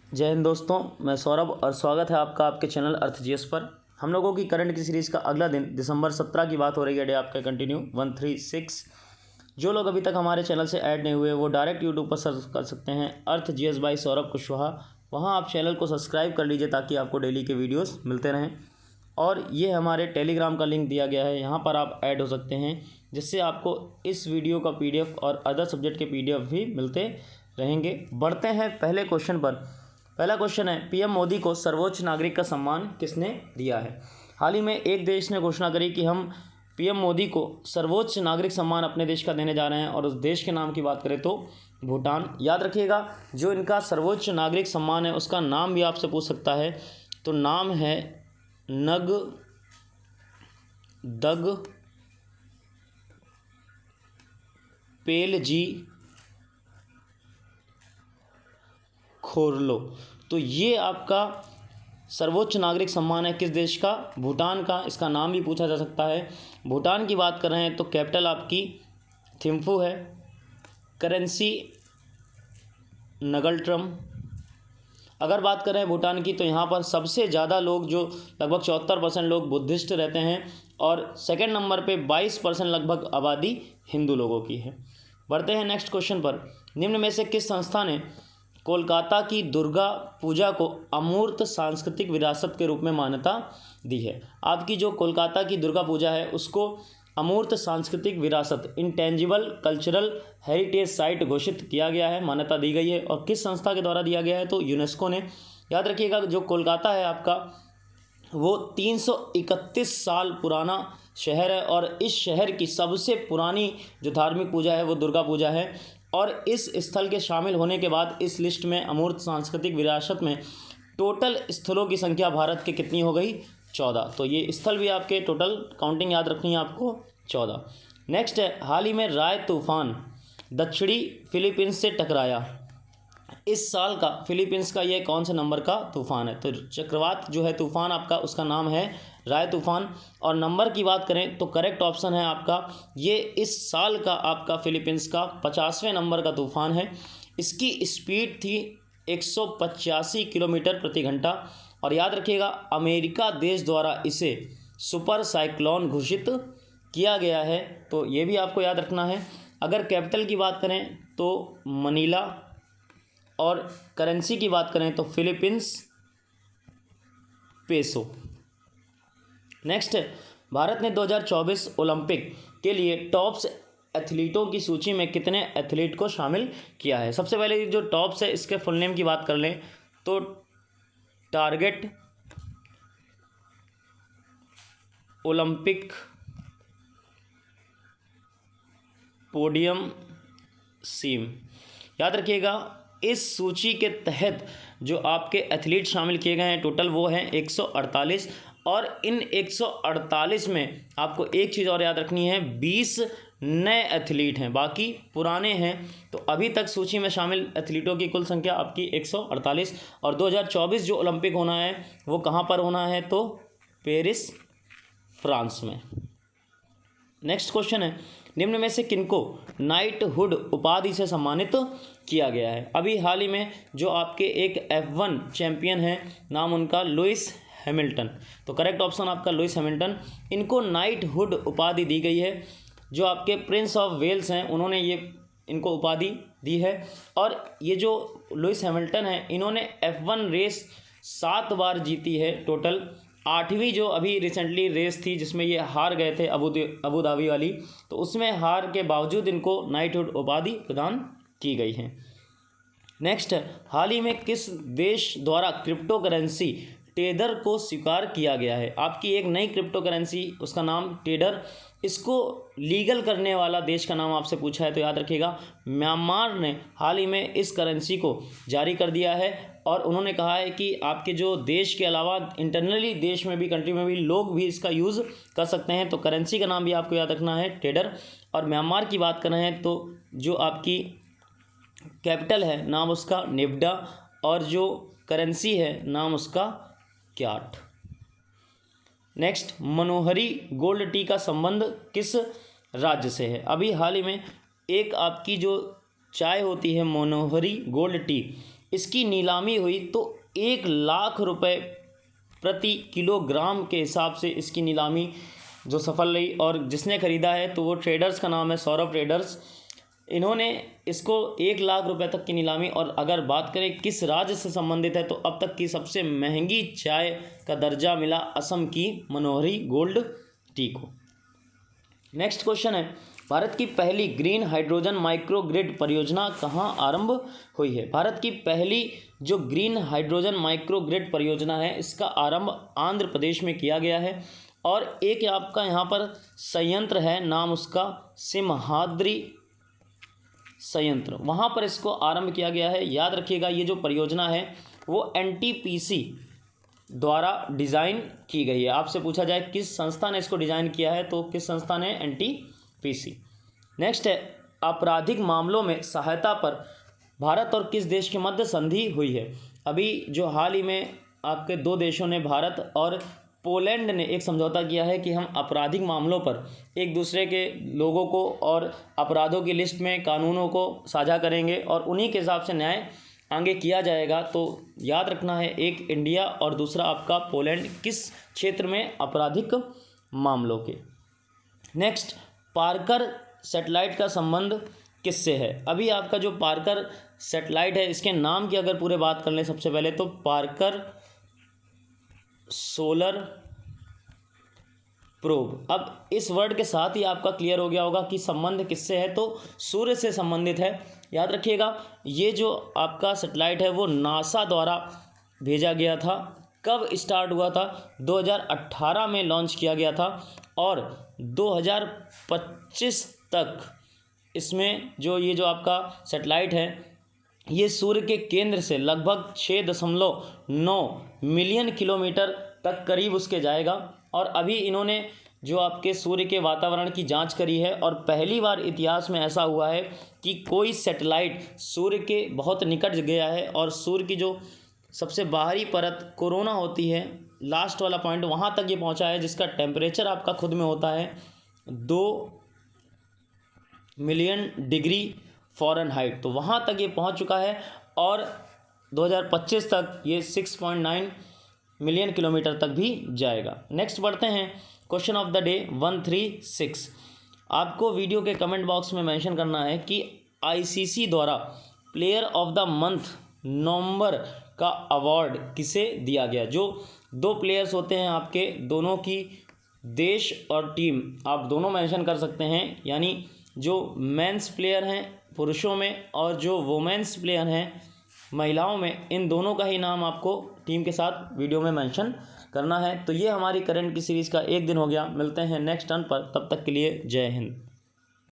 जय हिंद दोस्तों, मैं सौरभ और स्वागत है आपका आपके चैनल अर्थ जीएस पर। हम लोगों की करंट की सीरीज़ का अगला दिन दिसंबर 17 की बात हो रही है। डे आपका कंटिन्यू 136। जो लोग अभी तक हमारे चैनल से ऐड नहीं हुए वो डायरेक्ट यूट्यूब पर सर्च कर सकते हैं अर्थ जीएस बाई सौरभ कुशवाहा। वहाँ आप चैनल को सब्सक्राइब कर लीजिए ताकि आपको डेली के वीडियोज़ मिलते रहें। और ये हमारे टेलीग्राम का लिंक दिया गया है, यहाँ पर आप ऐड हो सकते हैं, जिससे आपको इस वीडियो का PDF और अदर सब्जेक्ट के PDF भी मिलते रहेंगे। बढ़ते हैं पहले क्वेश्चन पर। पहला क्वेश्चन है, पीएम मोदी को सर्वोच्च नागरिक का सम्मान किसने दिया है? हाल ही में एक देश ने घोषणा करी कि हम पीएम मोदी को सर्वोच्च नागरिक सम्मान अपने देश का देने जा रहे हैं, और उस देश के नाम की बात करें तो भूटान। याद रखिएगा, जो इनका सर्वोच्च नागरिक सम्मान है उसका नाम भी आपसे पूछ सकता है। तो नाम है नग दग पेलजी खोरलो। तो ये आपका सर्वोच्च नागरिक सम्मान है किस देश का? भूटान का। इसका नाम भी पूछा जा सकता है। भूटान की बात कर रहे हैं तो कैपिटल आपकी थिम्फू है। करेंसी नगलट्रम। अगर बात करें भूटान की तो यहाँ पर सबसे ज़्यादा लोग, जो लगभग 74% लोग बुद्धिस्ट रहते हैं, और सेकंड नंबर पे 22% लगभग आबादी हिंदू लोगों की है। बढ़ते हैं नेक्स्ट क्वेश्चन पर। निम्न में से किस संस्था ने कोलकाता की दुर्गा पूजा को अमूर्त सांस्कृतिक विरासत के रूप में मान्यता दी है? आपकी जो कोलकाता की दुर्गा पूजा है उसको अमूर्त सांस्कृतिक विरासत, इंटेंजिबल कल्चरल हेरिटेज साइट घोषित किया गया है, मान्यता दी गई है। और किस संस्था के द्वारा दिया गया है? तो यूनेस्को ने। याद रखिएगा, जो कोलकाता है आपका वो 331 साल पुराना शहर है, और इस शहर की सबसे पुरानी जो धार्मिक पूजा है वो दुर्गा पूजा है। और इस स्थल के शामिल होने के बाद इस लिस्ट में अमूर्त सांस्कृतिक विरासत में टोटल स्थलों की संख्या भारत के कितनी हो गई? 14। तो ये स्थल भी आपके टोटल काउंटिंग याद रखनी है आपको, 14। नेक्स्ट है, हाल ही में राय तूफान दक्षिणी फिलीपींस से टकराया। इस साल का फिलीपींस का ये कौन से नंबर का तूफान है? तो चक्रवात जो है तूफान आपका, उसका नाम है राय तूफान। और नंबर की बात करें तो करेक्ट ऑप्शन है आपका, ये इस साल का आपका फिलीपींस का 50वें नंबर का तूफान है। इसकी स्पीड थी 185 किलोमीटर प्रति घंटा। और याद रखिएगा, अमेरिका देश द्वारा इसे सुपर साइक्लोन घोषित किया गया है, तो ये भी आपको याद रखना है। अगर कैपिटल की बात करें तो मनीला, और करेंसी की बात करें तो फिलीपींस पेसो। नेक्स्ट है, भारत ने 2024 ओलंपिक के लिए टॉप्स एथलीटों की सूची में कितने एथलीट को शामिल किया है? सबसे पहले जो टॉप्स है इसके फुल नेम की बात कर लें तो टारगेट ओलंपिक पोडियम सीम। याद रखिएगा, इस सूची के तहत जो आपके एथलीट शामिल किए गए हैं टोटल वो हैं 148। और इन 148 में आपको एक चीज़ और याद रखनी है, 20 नए एथलीट हैं, बाकी पुराने हैं। तो अभी तक सूची में शामिल एथलीटों की कुल संख्या आपकी 148। और 2024 जो ओलंपिक होना है वो कहाँ पर होना है? तो पेरिस, फ्रांस में। नेक्स्ट क्वेश्चन है, निम्न में से किनको नाइटहुड उपाधि से सम्मानित किया गया है? अभी हाल ही में जो आपके एक F1 चैंपियन हैं, नाम उनका लुइस हैमिल्टन। तो करेक्ट ऑप्शन आपका लुइस हैमिल्टन। इनको नाइटहुड उपाधि दी गई है। जो आपके प्रिंस ऑफ वेल्स हैं उन्होंने ये इनको उपाधि दी है। और ये जो लुइस हैमिल्टन है इन्होंने F1 रेस 7 बार जीती है टोटल। 8वीं जो अभी रिसेंटली रेस थी जिसमें ये हार गए थे अबू धाबी वाली, तो उसमें हार के बावजूद इनको नाइटहुड उपाधि प्रदान की गई है। नेक्स्ट है, हाल ही में किस देश द्वारा क्रिप्टो करेंसी टेडर को स्वीकार किया गया है? आपकी एक नई क्रिप्टो करेंसी, उसका नाम टेडर, इसको लीगल करने वाला देश का नाम आपसे पूछा है तो याद रखिएगा, म्यांमार ने हाल ही में इस करेंसी को जारी कर दिया है। और उन्होंने कहा है कि आपके जो देश के अलावा इंटरनली देश में भी, कंट्री में भी लोग भी इसका यूज़ कर सकते हैं। तो करेंसी का नाम भी आपको याद रखना है, टेडर। और म्यांमार की बात कर रहे हैं तो जो आपकी कैपिटल है नाम उसका नेफ्डा, और जो करेंसी है नाम उसका क्याट। नेक्स्ट, मनोहरी गोल्ड टी का संबंध किस राज्य से है? अभी हाल ही में एक आपकी जो चाय होती है मनोहरी गोल्ड टी, इसकी नीलामी हुई तो 1 लाख रुपए प्रति किलोग्राम के हिसाब से इसकी नीलामी जो सफल रही। और जिसने ख़रीदा है तो वो ट्रेडर्स का नाम है सौरभ ट्रेडर्स। इन्होंने इसको 1 लाख रुपए तक की नीलामी। और अगर बात करें किस राज्य से संबंधित है तो अब तक की सबसे महंगी चाय का दर्जा मिला असम की मनोहरी गोल्ड टी को। नेक्स्ट क्वेश्चन है, भारत की पहली ग्रीन हाइड्रोजन माइक्रो ग्रिड परियोजना कहाँ आरंभ हुई है? भारत की पहली जो ग्रीन हाइड्रोजन माइक्रो ग्रिड परियोजना है इसका आरंभ आंध्र प्रदेश में किया गया है। और एक आपका यहाँ पर संयंत्र है, नाम उसका सिमहाद्री संयंत्र, वहाँ पर इसको आरंभ किया गया है। याद रखिएगा ये जो परियोजना है वो NTPC द्वारा डिज़ाइन की गई है। आपसे पूछा जाए किस संस्था ने इसको डिज़ाइन किया है तो किस संस्था ने? NTPC। नेक्स्ट है, आपराधिक मामलों में सहायता पर भारत और किस देश के मध्य संधि हुई है? अभी जो हाल ही में आपके 2 देशों ने, भारत और पोलैंड ने, एक समझौता किया है कि हम आपराधिक मामलों पर एक दूसरे के लोगों को और अपराधों की लिस्ट में कानूनों को साझा करेंगे और उन्हीं के हिसाब से न्याय आगे किया जाएगा। तो याद रखना है, एक इंडिया और दूसरा आपका पोलैंड, किस क्षेत्र में? आपराधिक मामलों के। नेक्स्ट, पार्कर सैटेलाइट का संबंध किससे है? अभी आपका जो पार्कर सैटेलाइट है इसके नाम की अगर पूरे बात कर लें सबसे पहले तो पार्कर सोलर प्रोब। अब इस वर्ड के साथ ही आपका क्लियर हो गया होगा कि संबंध किससे है, तो सूर्य से संबंधित है। याद रखिएगा ये जो आपका सैटेलाइट है वो नासा द्वारा भेजा गया था। कब स्टार्ट हुआ था? 2018 में लॉन्च किया गया था और 2025 तक इसमें ये जो आपका सैटेलाइट है ये सूर्य के केंद्र से लगभग 6.9 मिलियन किलोमीटर तक करीब उसके जाएगा। और अभी इन्होंने जो आपके सूर्य के वातावरण की जांच करी है और पहली बार इतिहास में ऐसा हुआ है कि कोई सैटेलाइट सूर्य के बहुत निकट गया है और सूर्य की जो सबसे बाहरी परत कोरोना होती है, लास्ट वाला पॉइंट, वहाँ तक ये पहुँचा है जिसका टेम्परेचर आपका खुद में होता है 2 मिलियन डिग्री फ़ारेनहाइट। तो वहाँ तक ये पहुँच चुका है और 2025 तक ये 6.9 मिलियन किलोमीटर तक भी जाएगा। नेक्स्ट बढ़ते हैं, क्वेश्चन ऑफ द डे 136। आपको वीडियो के कमेंट बॉक्स में मेंशन करना है कि ICC द्वारा प्लेयर ऑफ द मंथ नवंबर का अवार्ड किसे दिया गया? जो 2 प्लेयर्स होते हैं आपके, दोनों की देश और टीम आप दोनों मेंशन कर सकते हैं, यानी जो मेंस प्लेयर हैं पुरुषों में और जो वुमेन्स प्लेयर हैं महिलाओं में, इन दोनों का ही नाम आपको टीम के साथ वीडियो में मेंशन करना है। तो ये हमारी करंट की सीरीज़ का 1 दिन हो गया। मिलते हैं नेक्स्ट टर्न पर, तब तक के लिए जय हिंद।